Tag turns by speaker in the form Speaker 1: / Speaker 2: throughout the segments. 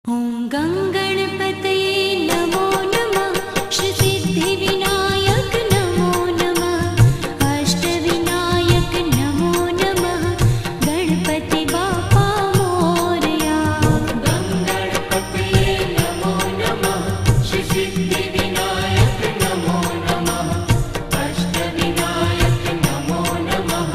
Speaker 1: ॐ गङ्गणपतये नमो नमः। श्री सिद्धिविनायक नमो नमः। अष्टविनायक नमो नमः। गणपति बाप्पा मोरया।
Speaker 2: गङ्गणपतये नमो नमः। श्री सिद्धिविनायक नमो नमः। अष्टविनायक नमो नमः।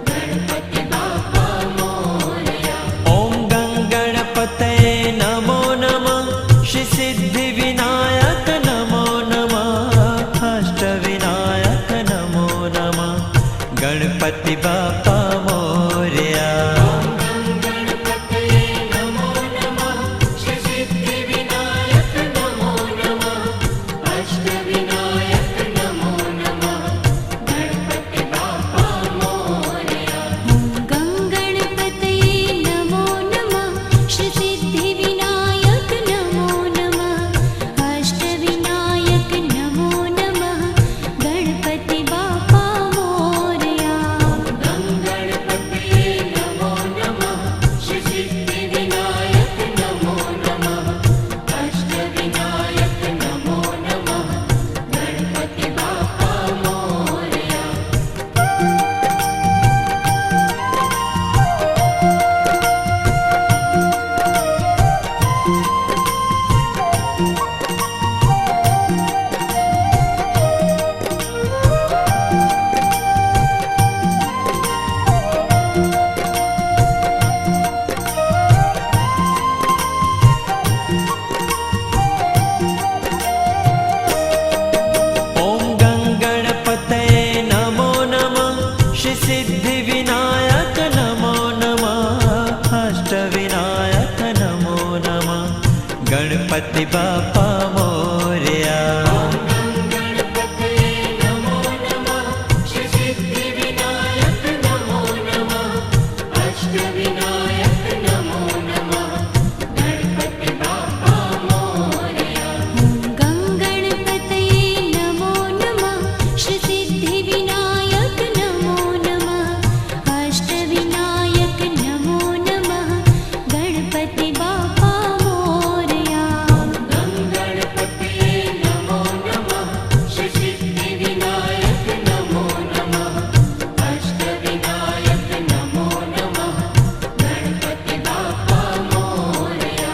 Speaker 2: गणपति बाप्पा मोरया।
Speaker 3: ॐ गङ्गणपतये नमो नमः। श्री सिद्धिविनायक नमो नमः। अष्टविनायक नमो नमः। गणपति बाप्पा मोरया।
Speaker 2: गङ्गणपतये नमो नमः। श्री सिद्धिविनायक नमो नमः। अष्टविनायक नमो नमः। गणपति बाप्पा मोरया।
Speaker 1: ॐ गङ्गणपतये नमो नमः। श्री सिद्धिविनायक नमो नमः। अष्टविनायक नमो नमः। गणपति बाप्पा मोरया।
Speaker 2: गङ्गणपतये नमो नमः। श्री सिद्धिविनायक नमो नमः। अष्टविनायक नमो नमः। गणपति बाप्पा मोरया।
Speaker 3: ॐ गङ्गणपतये नमो नमः। श्री सिद्धिविनायक नमो नमः। अष्टविनायक नमो नमः। गणपति बाप्पा मोरया।
Speaker 2: गङ्गणपतये नमो नमः। श्री सिद्धिविनायक नमो नमः। अष्टविनायक नमो नमः। गणपति बाप्पा मोरया।
Speaker 1: ॐ गङ्गणपतये नमो नमः। श्री सिद्धिविनायक नमो नमः। अष्टविनायक नमो नमः। गणपति बाप्पा मोरया।
Speaker 2: गङ्गणपतये नमो नमः। श्री सिद्धिविनायक नमो नमः। अष्टविनायक नमो नमः। गणपति बाप्पा मोरया।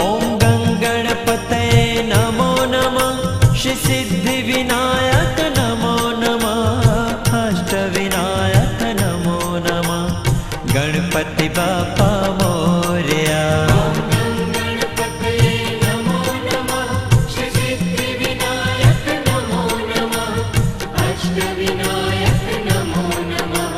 Speaker 3: ॐ गङ्गणपतये नमो नमः। श्री सिद्धिविनायक नमो नमः। अष्टविनायक नमो नमः। गणपति बाप्पा मोरया।
Speaker 2: गङ्गणपतये नमो नमः। श्री सिद्धिविनायक नमो नमः। अष्टविनायक नमो नमः।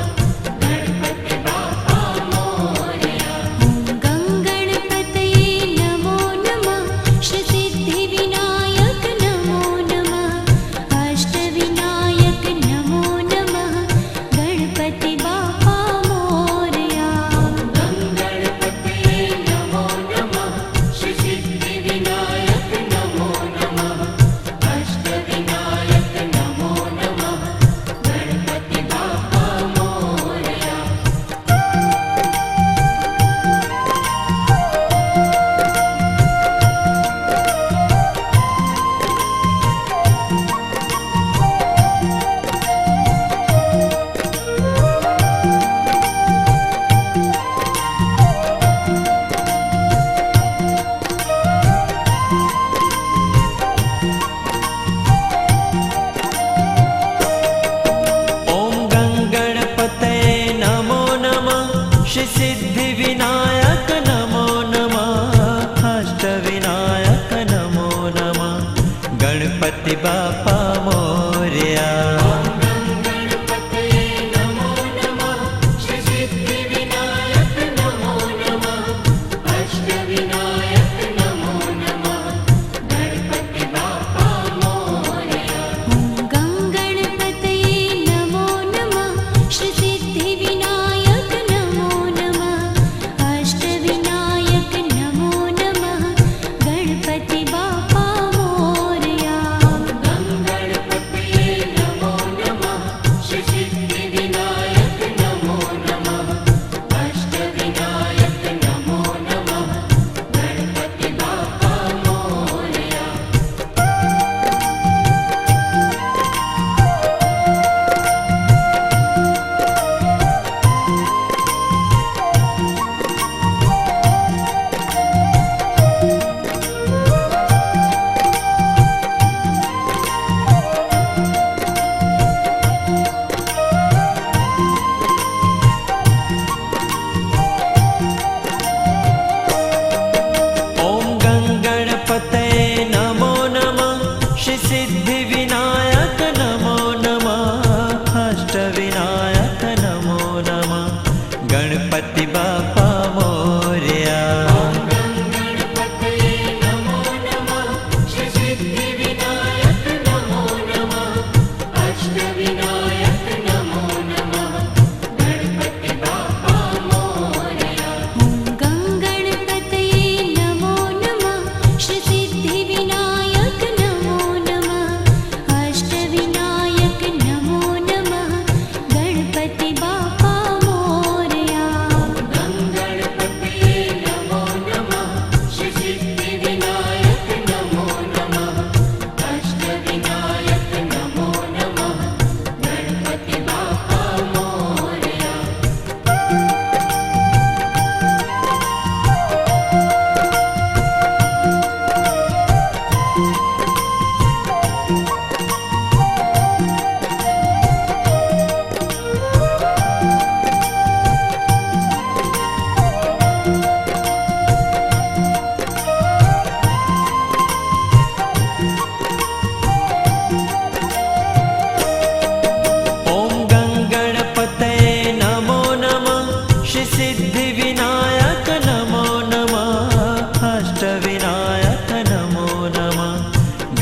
Speaker 2: गणपति बाप्पा मोरया।
Speaker 1: ॐ गङ्गणपतये नमो नमः। श्री सिद्धिविनायक नमो नमः। अष्टविनायक नमो नमः। गणपति बाप्पा मोरया।
Speaker 2: गङ्गणपतये नमो नमः। श्री सिद्धिविनायक नमो नमः। अष्टविनायक नमो नमः। गणपति बाप्पा मोरया।
Speaker 3: ॐ गङ्गणपतये नमो नमः। श्री सिद्धिविनायक नमो नमः। अष्टविनायक नमो नमः। गणपति बाप्पा मोरया।
Speaker 2: गङ्गणपतये नमो नमः। श्री सिद्धिविनायक नमो नमः। अष्टविनायक नमो नमः। गणपति बाप्पा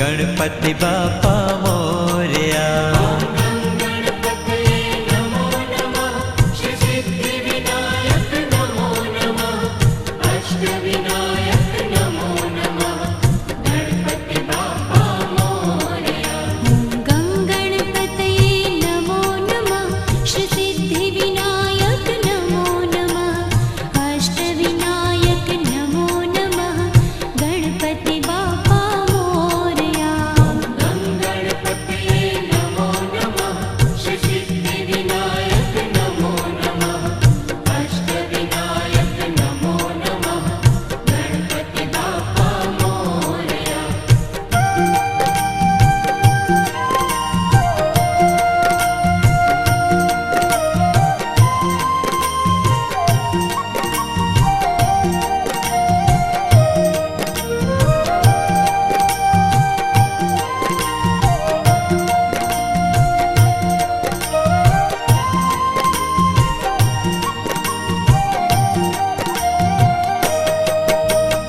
Speaker 3: ગણપતિ બાપા મોરયા.
Speaker 2: ગણપતયે નમો નમઃ શ્રી સિદ્ધિવિનાયક નમો નમઃ અષ્ટવિનાયક નમો નમઃ ગણપતિ બાપા મોરયા.
Speaker 1: ગંગણપતયે નમો નમઃ શ્રી સિદ્ધિવિનાયક નમો નમઃ અષ્ટવિનાયક નમો નમઃ ગણપતિ બાપા મોરયા.
Speaker 2: ગણપતયે નમો નમઃ શ્રી સિદ્ધિવિનાયક નમો નમઃ અષ્ટવિનાયક નમો નમઃ ગણપતિ બાપા મોરયા.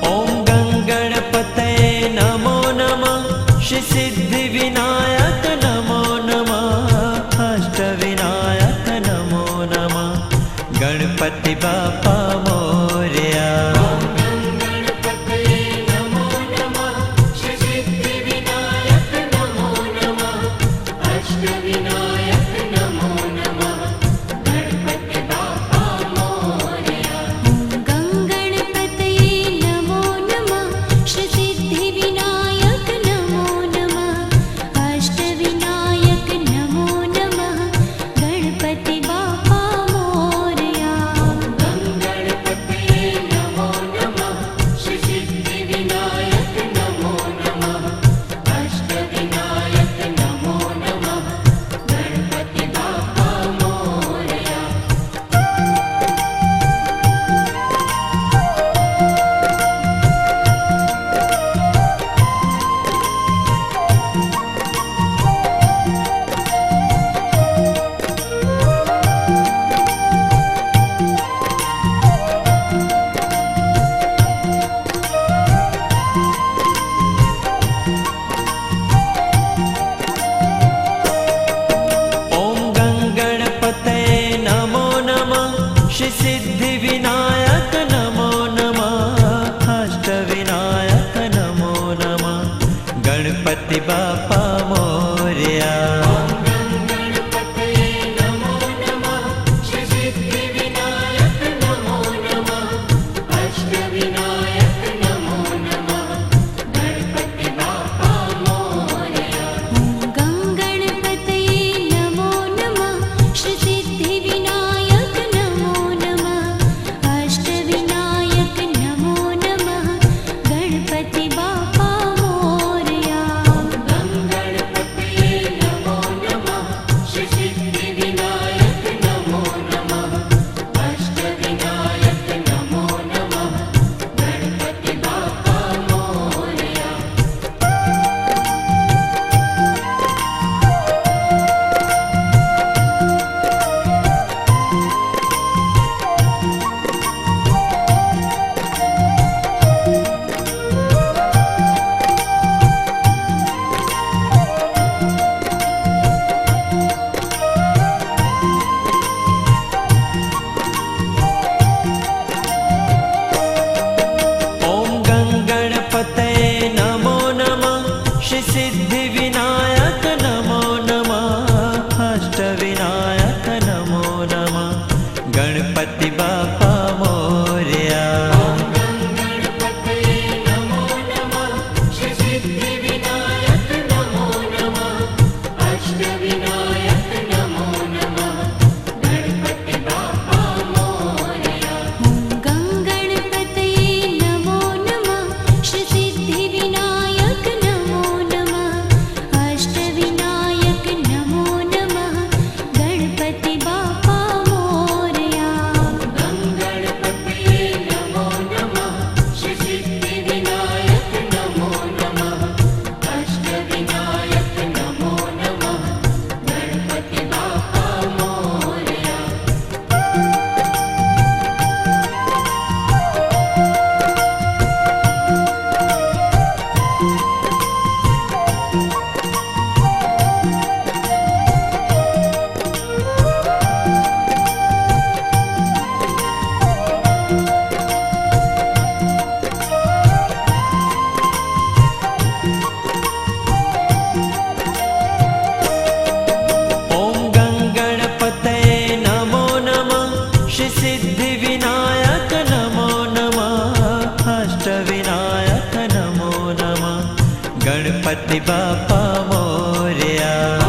Speaker 3: ઓમ ગંગણપતયે નમો નમઃ શ્રી સિદ્ધિવિનાયક નમો નમઃ અષ્ટવિનાયક નમો નમઃ ગણપતિ બાપા મોરયા.
Speaker 2: ગણપતયે નમો નમઃ શ્રી સિદ્ધિવિનાયક નમો નમઃ અષ્ટવિનાયક નમો નમઃ ગણપતિ બાપા મોરયા.
Speaker 1: ગંગણપતયે નમો નમઃ શ્રી સિદ્ધિવિનાયક નમો નમઃ અષ્ટવિનાયક નમો નમઃ ગણપતિ બાપા મોરયા.
Speaker 2: ગણપતયે નમો નમઃ શ્રી સિદ્ધિવિનાયક નમો નમઃ અષ્ટવિનાયક નમો નમઃ ગણપતિ બાપા મોરયા.
Speaker 3: ઓમ ગંગણપતયે નમો નમઃ શ્રી સિદ્ધિવિનાયક નમો નમઃ અષ્ટવિનાયક નમો નમઃ ગણપતિ બાપા મોરયા.
Speaker 2: ગણપતયે નમો નમઃ શ્રી સિદ્ધિવિનાયક નમો નમઃ અષ્ટવિનાયક નમો નમઃ ગણપતિ બાપા મોરયા.
Speaker 1: ગંગણપતયે નમો નમઃ શ્રી સિદ્ધિવિનાયક નમો નમઃ અષ્ટવિનાયક નમો નમઃ ગણપતિ બાપા મોરયા.
Speaker 2: ગણપતયે નમો નમઃ શ્રી સિદ્ધિવિનાયક નમો નમઃ અષ્ટવિનાયક નમો નમઃ ગણપતિ બાપા મોરયા.
Speaker 3: ઓમ ગંગણપતયે નમો નમઃ શ્રી સિદ્ધિવિનાયક નમો નમઃ અષ્ટવિનાયક નમો નમઃ ગણપતિ બાપા મોરયા.
Speaker 2: ગણપતયે નમો નમઃ શ્રી સિદ્ધિવિનાયક નમો નમઃ અષ્ટવિનાયક નમો નમઃ ગણપતિ બાપા મોરયા.
Speaker 1: ગંગણપતયે નમો નમઃ શ્રી સિદ્ધિવિનાયક નમો નમઃ
Speaker 3: ગણપતિ બાપા મોરયા.